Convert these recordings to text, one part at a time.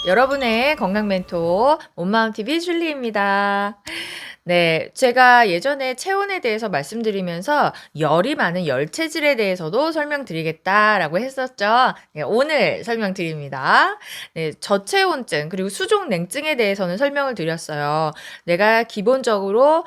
여러분의 건강 멘토 온마음TV 줄리입니다. 네, 제가 예전에 체온에 대해서 말씀드리면서 열이 많은 열체질에 대해서도 설명드리겠다라고 했었죠. 네, 오늘 설명드립니다. 네, 저체온증 그리고 수족냉증에 대해서는 설명을 드렸어요. 내가 기본적으로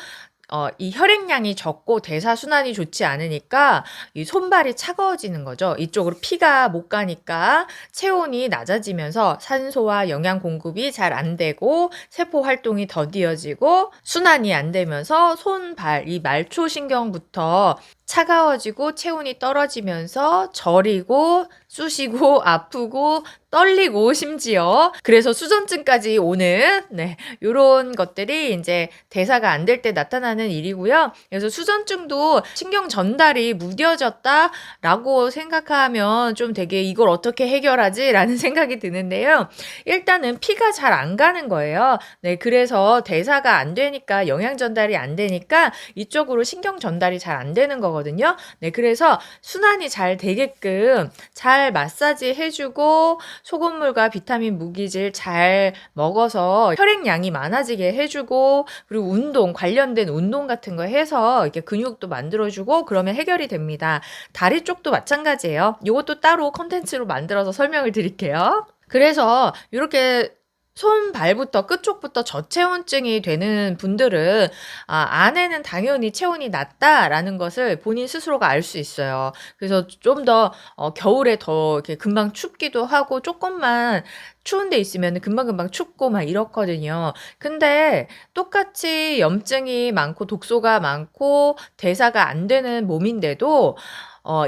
이 혈액량이 적고 대사순환이 좋지 않으니까 이 손발이 차가워지는 거죠. 이쪽으로 피가 못 가니까 체온이 낮아지면서 산소와 영양 공급이 잘 안 되고 세포 활동이 더디어지고 순환이 안 되면서 손발, 이 말초신경부터 차가워지고 체온이 떨어지면서 저리고 쑤시고 아프고 떨리고 심지어 그래서 수전증까지 오는 요런 것들이 이제 대사가 안 될 때 나타나는 일이고요. 그래서 수전증도 신경 전달이 무뎌졌다라고 생각하면 좀 되게 이걸 어떻게 해결하지라는 생각이 드는데요. 일단은 피가 잘 안 가는 거예요. 네, 그래서 대사가 안 되니까 영양 전달이 안 되니까 이쪽으로 신경 전달이 잘 안 되는 거거든요. 네, 그래서 순환이 잘 되게끔 잘 마사지 해주고 소금물과 비타민 무기질 잘 먹어서 혈액량이 많아지게 해주고 그리고 운동 관련된 운동 같은 거 해서 이렇게 근육도 만들어주고 그러면 해결이 됩니다. 다리 쪽도 마찬가지예요. 이것도 따로 컨텐츠로 만들어서 설명을 드릴게요. 그래서 이렇게 손발부터 끝쪽부터 저체온증이 되는 분들은 안에는 당연히 체온이 낮다라는 것을 본인 스스로가 알 수 있어요. 그래서 좀 더 겨울에 더 이렇게 금방 춥기도 하고 조금만 추운 데 있으면 금방금방 춥고 막 이렇거든요. 근데 똑같이 염증이 많고 독소가 많고 대사가 안 되는 몸인데도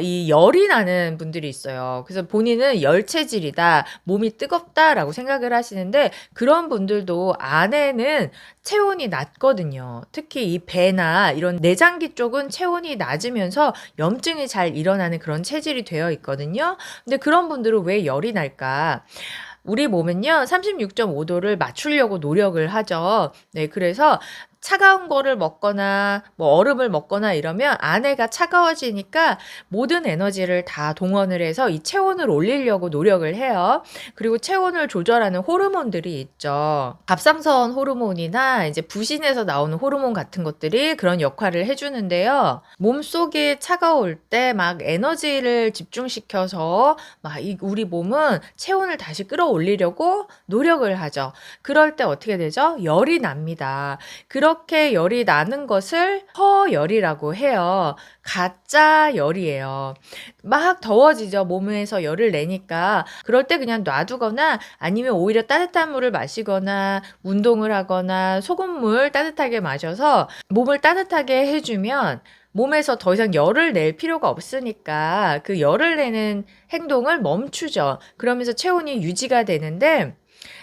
이 열이 나는 분들이 있어요. 그래서 본인은 열체질이다, 몸이 뜨겁다라고 생각을 하시는데 그런 분들도 안에는 체온이 낮거든요. 특히 이 배나 이런 내장기 쪽은 체온이 낮으면서 염증이 잘 일어나는 그런 체질이 되어 있거든요. 근데 그런 분들은 왜 열이 날까? 우리 몸은요, 36.5도를 맞추려고 노력을 하죠. 네, 그래서 차가운 거를 먹거나 뭐 얼음을 먹거나 이러면 안에가 차가워지니까 모든 에너지를 다 동원을 해서 이 체온을 올리려고 노력을 해요. 그리고 체온을 조절하는 호르몬들이 있죠. 갑상선 호르몬이나 이제 부신에서 나오는 호르몬 같은 것들이 그런 역할을 해주는데요. 몸속이 차가울 때 막 에너지를 집중시켜서 막 우리 몸은 체온을 다시 끌어올리려고 노력을 하죠. 그럴 때 어떻게 되죠? 열이 납니다. 그렇게 열이 나는 것을 허열이라고 해요. 가짜 열이에요. 막 더워지죠. 몸에서 열을 내니까. 그럴 때 그냥 놔두거나 아니면 오히려 따뜻한 물을 마시거나 운동을 하거나 소금물 따뜻하게 마셔서 몸을 따뜻하게 해주면 몸에서 더 이상 열을 낼 필요가 없으니까 그 열을 내는 행동을 멈추죠. 그러면서 체온이 유지가 되는데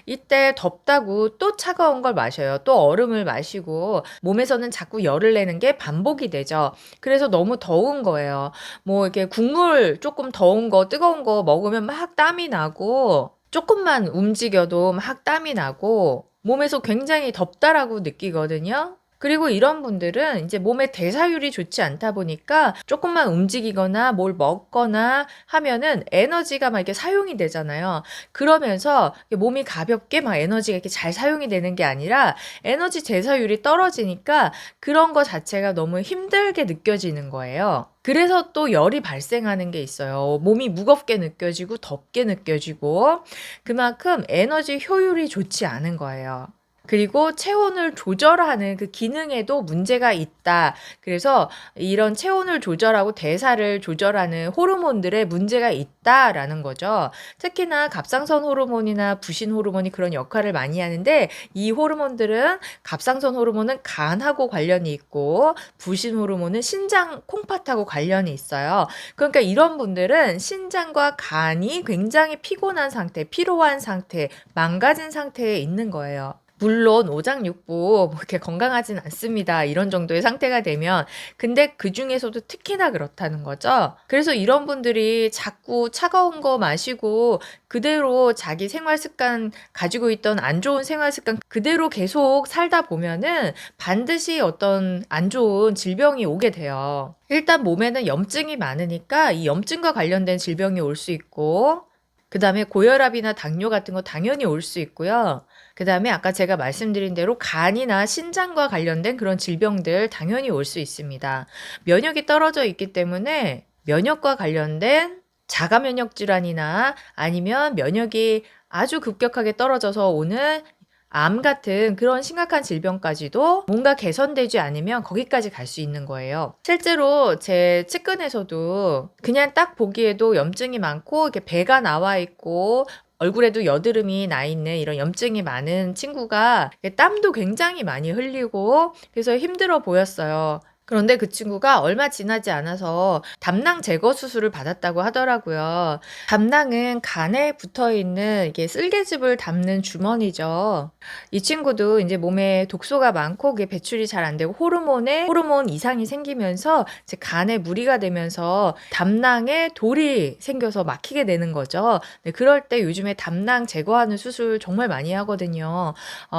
이때 덥다고 또 차가운 걸 마셔요. 또 얼음을 마시고 몸에서는 자꾸 열을 내는 게 반복이 되죠. 그래서 너무 더운 거예요. 뭐 이렇게 국물 조금 더운 거, 뜨거운 거 먹으면 막 땀이 나고 조금만 움직여도 막 땀이 나고 몸에서 굉장히 덥다라고 느끼거든요. 그리고 이런 분들은 이제 몸의 대사율이 좋지 않다 보니까 조금만 움직이거나 뭘 먹거나 하면은 에너지가 막 이렇게 사용이 되잖아요. 그러면서 몸이 가볍게 막 에너지가 이렇게 잘 사용이 되는 게 아니라 에너지 대사율이 떨어지니까 그런 거 자체가 너무 힘들게 느껴지는 거예요. 그래서 또 열이 발생하는 게 있어요. 몸이 무겁게 느껴지고 덥게 느껴지고 그만큼 에너지 효율이 좋지 않은 거예요. 그리고 체온을 조절하는 그 기능에도 문제가 있다. 그래서 이런 체온을 조절하고 대사를 조절하는 호르몬들에 문제가 있다라는 거죠. 특히나 갑상선 호르몬이나 부신 호르몬이 그런 역할을 많이 하는데 이 호르몬들은 갑상선 호르몬은 간하고 관련이 있고 부신 호르몬은 신장 콩팥하고 관련이 있어요. 그러니까 이런 분들은 신장과 간이 굉장히 피곤한 상태, 피로한 상태, 망가진 상태에 있는 거예요. 물론 오장육부 뭐 이렇게 건강하진 않습니다. 이런 정도의 상태가 되면. 근데 그중에서도 특히나 그렇다는 거죠. 그래서 이런 분들이 자꾸 차가운 거 마시고 그대로 자기 생활 습관 가지고 있던 안 좋은 생활 습관 그대로 계속 살다 보면은 반드시 어떤 안 좋은 질병이 오게 돼요. 일단 몸에는 염증이 많으니까 이 염증과 관련된 질병이 올 수 있고 그다음에 고혈압이나 당뇨 같은 거 당연히 올 수 있고요. 그다음에 아까 제가 말씀드린 대로 간이나 신장과 관련된 그런 질병들 당연히 올 수 있습니다. 면역이 떨어져 있기 때문에 면역과 관련된 자가 면역 질환이나 아니면 면역이 아주 급격하게 떨어져서 오는 암 같은 그런 심각한 질병까지도 뭔가 개선되지 않으면 거기까지 갈 수 있는 거예요. 실제로 제 측근에서도 그냥 딱 보기에도 염증이 많고 이렇게 배가 나와 있고 얼굴에도 여드름이 나 있는 이런 염증이 많은 친구가 땀도 굉장히 많이 흘리고 그래서 힘들어 보였어요. 그런데 그 친구가 얼마 지나지 않아서 담낭 제거 수술을 받았다고 하더라고요. 담낭은 간에 붙어 있는 이게 쓸개즙을 담는 주머니죠. 이 친구도 이제 몸에 독소가 많고 그게 배출이 잘 안 되고 호르몬 이상이 생기면서 이제 간에 무리가 되면서 담낭에 돌이 생겨서 막히게 되는 거죠. 네, 그럴 때 요즘에 담낭 제거하는 수술 정말 많이 하거든요.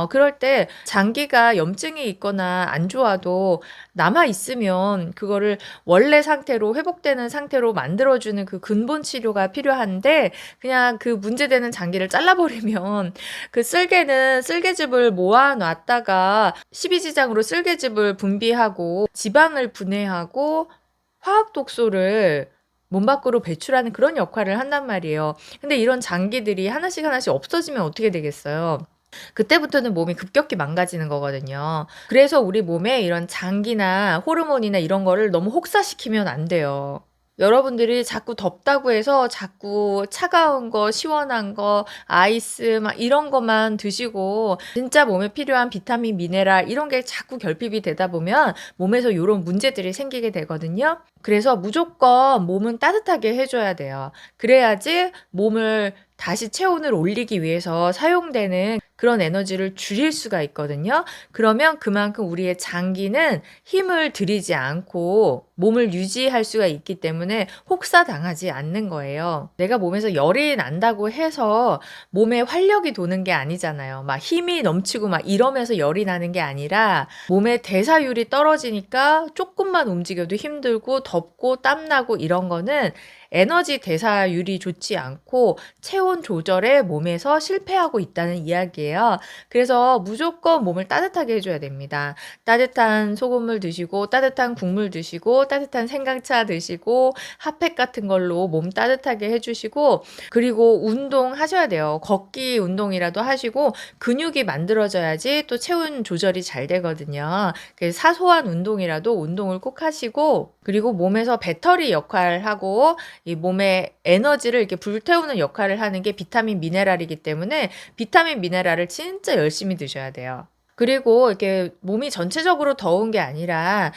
그럴 때 장기가 염증이 있거나 안 좋아도 남아 있으면 그거를 원래 상태로 회복되는 상태로 만들어주는 그 근본 치료가 필요한데 그냥 그 문제되는 장기를 잘라버리면 그 쓸개는 쓸개즙을 모아놨다가 십이지장으로 쓸개즙을 분비하고 지방을 분해하고 화학 독소를 몸 밖으로 배출하는 그런 역할을 한단 말이에요. 근데 이런 장기들이 하나씩 하나씩 없어지면 어떻게 되겠어요? 그때부터는 몸이 급격히 망가지는 거거든요. 그래서 우리 몸에 이런 장기나 호르몬이나 이런 거를 너무 혹사시키면 안 돼요. 여러분들이 자꾸 덥다고 해서 자꾸 차가운 거, 시원한 거, 아이스 막 이런 것만 드시고 진짜 몸에 필요한 비타민, 미네랄 이런 게 자꾸 결핍이 되다 보면 몸에서 이런 문제들이 생기게 되거든요. 그래서 무조건 몸은 따뜻하게 해줘야 돼요. 그래야지 몸을 다시 체온을 올리기 위해서 사용되는 그런 에너지를 줄일 수가 있거든요. 그러면 그만큼 우리의 장기는 힘을 들이지 않고 몸을 유지할 수가 있기 때문에 혹사당하지 않는 거예요. 내가 몸에서 열이 난다고 해서 몸에 활력이 도는 게 아니잖아요. 막 힘이 넘치고 막 이러면서 열이 나는 게 아니라 몸의 대사율이 떨어지니까 조금만 움직여도 힘들고 덥고 땀나고 이런 거는 에너지 대사율이 좋지 않고 체온 조절에 몸에서 실패하고 있다는 이야기예요. 그래서 무조건 몸을 따뜻하게 해줘야 됩니다. 따뜻한 소금물 드시고 따뜻한 국물 드시고 따뜻한 생강차 드시고 핫팩 같은 걸로 몸 따뜻하게 해주시고 그리고 운동하셔야 돼요. 걷기 운동이라도 하시고 근육이 만들어져야지 또 체온 조절이 잘 되거든요. 그래서 사소한 운동이라도 운동을 꼭 하시고 그리고 몸에서 배터리 역할하고 이 몸의 에너지를 이렇게 불태우는 역할을 하는 게 비타민 미네랄이기 때문에 비타민 미네랄을 진짜 열심히 드셔야 돼요. 그리고 이렇게 몸이 전체적으로 더운 게 아니라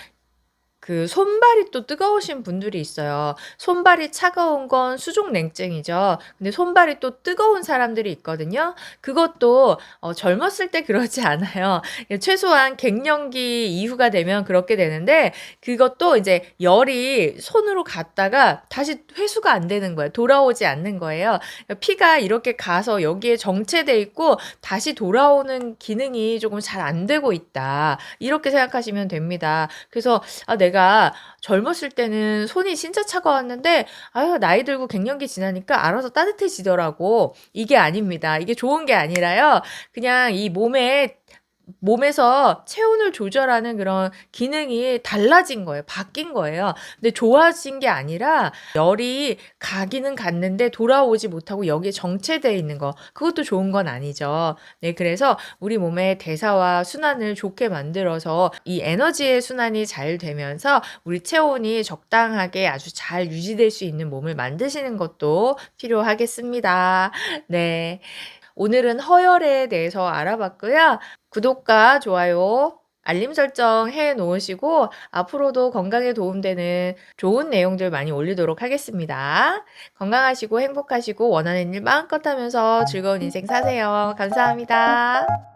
그 손발이 또 뜨거우신 분들이 있어요. 손발이 차가운 건 수족 냉증이죠. 근데 손발이 또 뜨거운 사람들이 있거든요. 그것도 젊었을 때 그러지 않아요. 최소한 갱년기 이후가 되면 그렇게 되는데 그것도 이제 열이 손으로 갔다가 다시 회수가 안 되는 거예요. 돌아오지 않는 거예요. 피가 이렇게 가서 여기에 정체돼 있고 다시 돌아오는 기능이 조금 잘 안 되고 있다. 이렇게 생각하시면 됩니다. 그래서 내가 젊었을 때는 손이 진짜 차가웠는데 아유 나이 들고 갱년기 지나니까 알아서 따뜻해지더라고. 이게 아닙니다. 이게 좋은 게 아니라요. 그냥 이 몸에서 체온을 조절하는 그런 기능이 달라진 거예요. 바뀐 거예요. 근데 좋아진 게 아니라 열이 가기는 갔는데 돌아오지 못하고 여기에 정체되어 있는 거. 그것도 좋은 건 아니죠. 네, 그래서 우리 몸의 대사와 순환을 좋게 만들어서 이 에너지의 순환이 잘 되면서 우리 체온이 적당하게 아주 잘 유지될 수 있는 몸을 만드시는 것도 필요하겠습니다. 네. 오늘은 허열에 대해서 알아봤고요. 구독과 좋아요, 알림 설정 해 놓으시고 앞으로도 건강에 도움되는 좋은 내용들 많이 올리도록 하겠습니다. 건강하시고 행복하시고 원하는 일 마음껏 하면서 즐거운 인생 사세요. 감사합니다.